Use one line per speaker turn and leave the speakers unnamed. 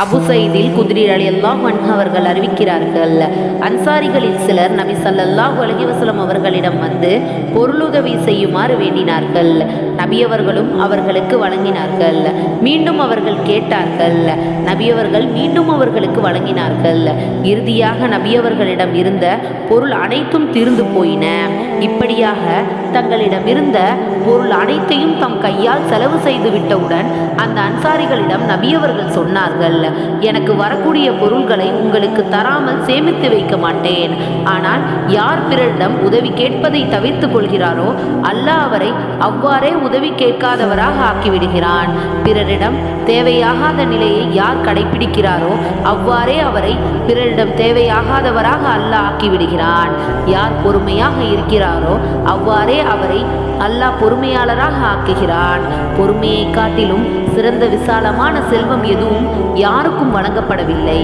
அபு சயீதில் குத்ரி ரலியல்லாஹு அன்ஹு அவர்கள் அறிவிக்கிறார்கள், அன்சாரிகளில் சிலர் நபி ஸல்லல்லாஹு அலைஹி வஸல்லம் அவர்களிடம் வந்து பொருளுதவி செய்யுமாறு வேண்டினார்கள். நபியவர்களும் அவர்களுக்கு வழங்கினார்கள். மீண்டும் அவர்கள் கேட்டார்கள். நபியவர்கள் மீண்டும் அவர்களுக்கு வழங்கினார்கள். இறுதியாக நபியவர்களிடம் இருந்த பொருள் அனைத்தும் தீர்ந்து போயின. இப்படியாக தங்களிடம் இருந்த பொருள் அனைத்தையும் தம் கையால் செலவு செய்து விட்டவுடன் அந்த அன்சாரிகளிடம் நபியவர்கள் சொன்னார்கள், எனக்கு வரக்கூடிய பொருள்களை உங்களுக்கு தராமல் சேமித்து வைக்க மாட்டேன். ஆனால் யார் பிறரிடம் உதவி கேட்பதை தவிர்த்து கொள்கிறாரோ அல்லாஹ் அவரை அவ்வாறே உதவி கேட்காதவராக ஆக்கிவிடுகிறான். பிறரிடம் தேவையாகாத நிலையை யார் கடைபிடிக்கிறாரோ அவ்வாறே அவரை பிறரிடம் தேவையாகாதவராக அல்லாஹ் ஆக்கிவிடுகிறான். யார் பொறுமையாக இருக்கிறாரோ அவ்வாறே அவரை அல்லாஹ் பொறுமையாளராக ஆக்குகிறான். பொறுமையை காட்டிலும் சிறந்த விசாலமான செல்வம் எதுவும் யாருக்கும் வழங்கப்படவில்லை.